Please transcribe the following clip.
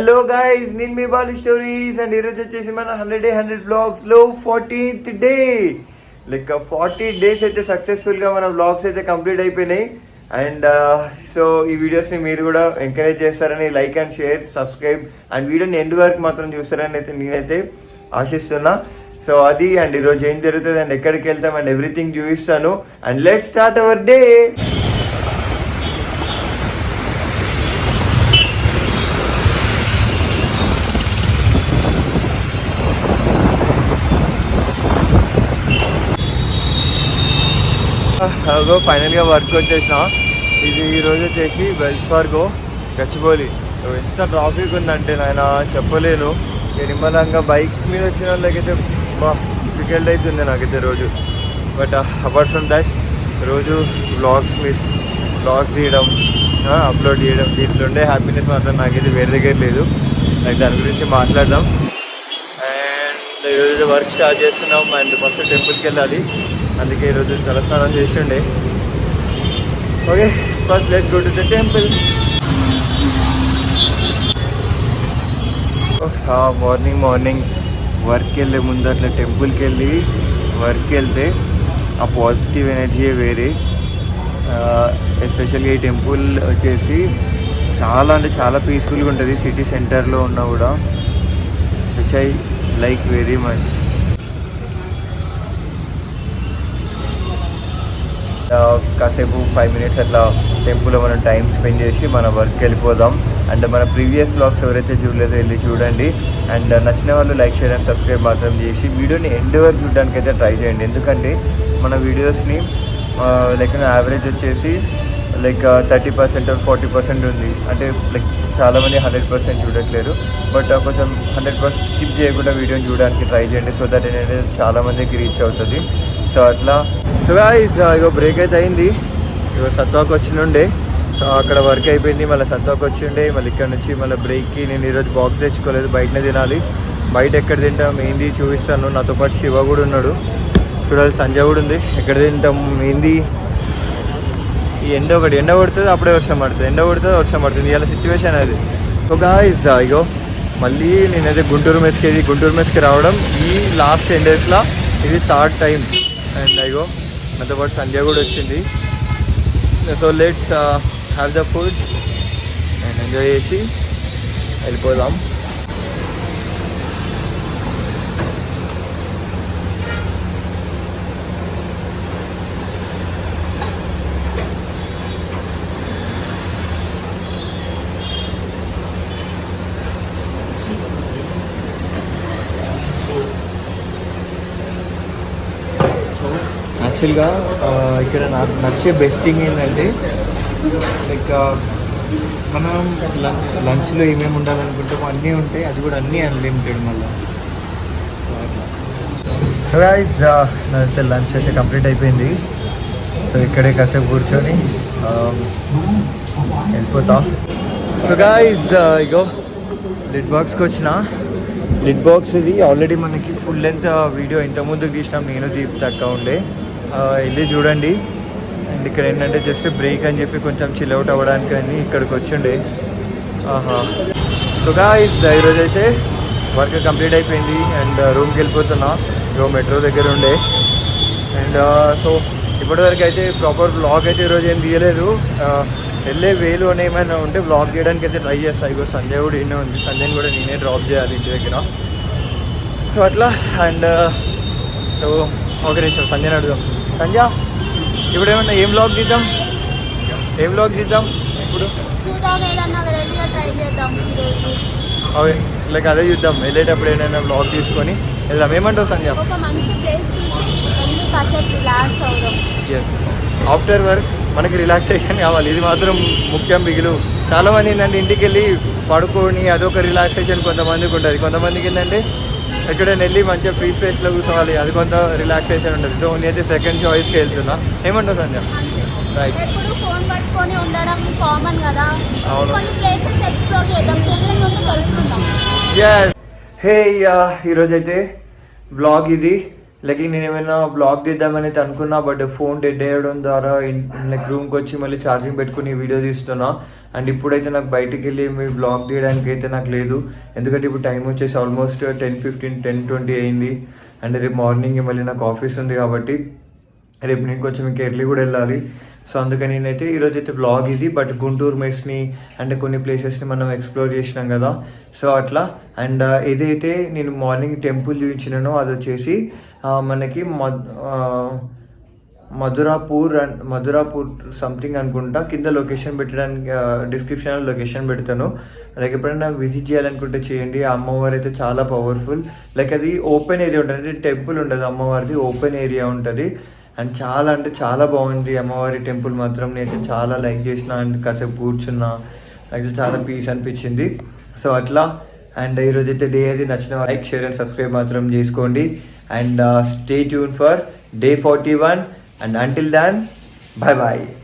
Hello guys, నేను మీ Balu stories and ఈరోజు వచ్చేసి మన 100 బ్లాగ్స్ లో 40th డే. లైక్ 40 డేస్ అయితే సక్సెస్ఫుల్ గా మన బ్లాగ్స్ అయితే కంప్లీట్ అయిపోయినాయి. అండ్ సో ఈ వీడియోస్ ని మీరు కూడా ఎంకరేజ్ చేస్తారని like and share, subscribe and వీడియోని ఎండ్ వరకు మాత్రం చూస్తారని అయితే నేనైతే ఆశిస్తున్నా. సో అది అండ్ ఈరోజు ఏం జరుగుతుంది అండ్ ఎక్కడికి వెళ్తాం అండ్ ఎవ్రీథింగ్ చూపిస్తాను. And let's start our day. Final గా వర్క్ వచ్చేసిన. ఇది ఈ రోజు వచ్చేసి వెల్స్ ఫార్గో గచ్చిబౌలి. ఎంత ట్రాఫిక్ ఉందంటే నాయన చెప్పలేను. నిమ్మలంగా బైక్ మీద వచ్చిన వాళ్ళకైతే డిఫికల్ట్ అవుతుంది నాకైతే రోజు. బట్ అపార్ట్ ఫ్రమ్ దాట్ రోజు బ్లాగ్స్ తీయడం, అప్లోడ్ చేయడం, దీంట్లో ఉండే హ్యాపీనెస్ మాత్రం నాకైతే వేరే దగ్గర లేదు. నాకు దాని గురించి మాట్లాడదాం. అండ్ ఈరోజు వర్క్ స్టార్ట్ చేస్తున్నాం అండ్ ఫస్ట్ టెంపుల్కి వెళ్ళాలి. అందుకే ఈరోజు తలస్నానం చేసిండే. Okay, first let's go to the temple. Morning వర్క్కి వెళ్ళే ముందు అట్లా టెంపుల్కి వెళ్ళి వర్క్కి వెళ్తే ఆ పాజిటివ్ ఎనర్జీయే వేరే. ఎస్పెషల్గా ఈ టెంపుల్ వచ్చేసి చాలా అంటే చాలా పీస్ఫుల్గా ఉంటుంది. సిటీ సెంటర్లో ఉన్నా కూడా which I like very much. కాసేపు 5 minutes అట్లా టెంపుల్లో మనం టైం స్పెండ్ చేసి మన వర్క్కి వెళ్ళిపోదాం. అండ్ మన ప్రీవియస్ బ్లాగ్స్ ఎవరైతే చూడలేదో వెళ్ళి చూడండి. అండ్ నచ్చిన వాళ్ళు లైక్, షేర్ అండ్ సబ్స్క్రైబ్ మాత్రం చేసి వీడియోని ఎండ్ వరకు చూడడానికి అయితే ట్రై చేయండి. ఎందుకంటే మన వీడియోస్ని లైక్ యావరేజ్ వచ్చేసి లైక్ 30% or 40% ఉంది. అంటే లైక్ చాలామంది 100% చూడట్లేరు. బట్ కొంచెం 100% స్కిప్ చేయకుండా వీడియోని చూడడానికి ట్రై చేయండి. సో దట్ ఏంటంటే చాలామందికి రీచ్ అవుతుంది. సో అట్లా సో గాయ్స్ ఇగో బ్రేక్ అయితే అయింది. ఇగో సత్వాకు వచ్చినుండే. సో అక్కడ వర్క్ అయిపోయింది, మళ్ళీ సత్వాకు వచ్చిండే. మళ్ళీ ఇక్కడ నుంచి మళ్ళీ బ్రేక్కి నేను ఈరోజు బాక్స్ తెచ్చుకోలేదు, బయటనే తినాలి. బయట ఎక్కడ తింటాం మెహందీ చూపిస్తాను. నాతో పాటు శివ కూడా ఉన్నాడు, చూడాలి సంజయ్ కూడా ఉంది. ఎక్కడ తింటాం మెహందీ. ఈ ఎండ కొడుతుంది, అప్పుడే వర్షం పడుతుంది. ఇలా సిచ్యువేషన్ అది. సో గాయ్స్ ఇగో మళ్ళీ నేనైతే గుంటూరు మెస్కి రావడం ఈ లాస్ట్ 10 daysలో ఇది 3rd time. అండ్ ఇగో నాతో పాటు సంజయ్ కూడా వచ్చింది. So let's have the food and enjoy చేసి వెళ్ళిపోదాం. యాక్చువల్గా ఇక్కడ నాకు నచ్చే బెస్ట్ థింగ్ ఏంటంటే లైక్ మనం లంచ్లో ఏమేమి ఉండాలనుకుంటామో అన్నీ ఉంటాయి. అది కూడా అన్నీ అన్లిమిటెడ్ మళ్ళీ. సో గైస్ నాదైతే లంచ్ అయితే కంప్లీట్ అయిపోయింది. సో ఇక్కడే కాసేపు కూర్చొని వెళ్ళిపోతా. సో గైస్ ఇగో లిడ్ బాక్స్కి వచ్చిన. లిడ్ బాక్స్ ఇది ఆల్రెడీ మనకి ఫుల్ లెంత్ వీడియో ఇంతకుముందుకు తీసినాం, నేను దీప్తక్క ఉండే. వెళ్ళి చూడండి. అండ్ ఇక్కడ ఏంటంటే జస్ట్ బ్రేక్ అని చెప్పి కొంచెం చిల్ అవుట్ అవ్వడానికి అని ఇక్కడికి వచ్చిండే. సో గాయ్స్ ఈరోజు అయితే వర్క్ కంప్లీట్ అయిపోయింది అండ్ రూమ్కి వెళ్ళిపోతున్నా. ఇగో మెట్రో దగ్గర ఉండే. అండ్ సో ఇప్పటివరకు అయితే ప్రాపర్ బ్లాగ్ అయితే ఈరోజు ఏం తీయలేదు. వెళ్ళే వేలు అని ఏమైనా ఉంటే బ్లాగ్ చేయడానికి అయితే ట్రై చేస్తాను. ఇగో సంజయ్ కూడా ఇన్నే ఉంది, సంజయ్ని కూడా నేనే డ్రాప్ చేయాలి ఇంటి దగ్గర. సో అట్లా. అండ్ సో ఒక నిమిషం సంజయ్ని అడుగుదాం. సంజయ్ ఇప్పుడు ఏమన్నా ఏం బ్లాగ్ తీద్దాం ఇప్పుడు? అవి లైక్ అదే చూద్దాం. వెళ్ళేటప్పుడు ఏదైనా బ్లాగ్ తీసుకొని వెళ్దాం. ఏమంటావు సంజయ్? ఎస్, ఆఫ్టర్ వర్క్ మనకి రిలాక్సేషన్ కావాలి, ఇది మాత్రం ముఖ్యం. బిగులు చాలామంది ఏంటంటే ఇంటికి వెళ్ళి పడుకొని అదొక రిలాక్సేషన్ కొంతమందికి ఉంటుంది. కొంతమందికి ఏంటంటే ఎక్కడైనా వెళ్ళి మంచిగా ఫ్రీ స్పేస్లో కూర్చోవాలి, అది కొంత రిలాక్సేషన్ ఉంటుంది. సో నేనైతే సెకండ్ చాయిస్కి వెళ్తున్నా. ఏమంటావు సంజయ్? రైట్. అవును. హే ఈరోజైతే బ్లాగ్ ఇది. లైక్ నేను ఏమైనా బ్లాగ్ తీద్దామని అయితే అనుకున్నా, బట్ ఫోన్ డెడ్ అయ్యడం ద్వారా లైక్ రూమ్కి వచ్చి మళ్ళీ ఛార్జింగ్ పెట్టుకుని వీడియో తీస్తున్నా. అండ్ ఇప్పుడైతే నాకు బయటికి వెళ్ళి మీ బ్లాగ్ తీయడానికి అయితే నాకు లేదు, ఎందుకంటే ఇప్పుడు టైం వచ్చేసి ఆల్మోస్ట్ 10:15 10:20 అయింది. అండ్ రేపు మార్నింగ్ మళ్ళీ నాకు ఆఫీస్ ఉంది కాబట్టి రేపు నేను కొంచెం ఇంకా ఎర్లీ కూడా వెళ్ళాలి. సో అందుకని నేనైతే ఈరోజు అయితే బ్లాగ్ ఇది. బట్ గుంటూరు మెస్ని అండ్ కొన్ని ప్లేసెస్ని మనం ఎక్స్ప్లోర్ చేసినాం కదా, సో అట్లా. అండ్ ఏదైతే నేను మార్నింగ్ టెంపుల్ చూపించినానో అది వచ్చేసి మనకి మధురాపూర్ సంథింగ్ అనుకుంటా. కింద లొకేషన్ పెట్టడానికి డిస్క్రిప్షన్లో లొకేషన్ పెడతాను. లైక్ ఎప్పుడైనా విజిట్ చేయాలనుకుంటే చేయండి. ఆ అమ్మవారు అయితే చాలా పవర్ఫుల్. లైక్ అది ఓపెన్ ఏరియా ఉంటుంది, అంటే టెంపుల్ ఉండదు అమ్మవారిది, ఓపెన్ ఏరియా ఉంటుంది. అండ్ చాలా అంటే చాలా బాగుంది అమ్మవారి టెంపుల్ మాత్రం. నేనైతే చాలా లైక్ చేసిన అండ్ కాసేపు కూర్చున్నా, అయితే చాలా పీస్ అనిపించింది. సో అట్లా. అండ్ ఈరోజు అయితే డే అయితే నచ్చిన లైక్ షేర్ అండ్ సబ్స్క్రైబ్ మాత్రం చేసుకోండి. And stay tune for day 41. And until then, bye bye.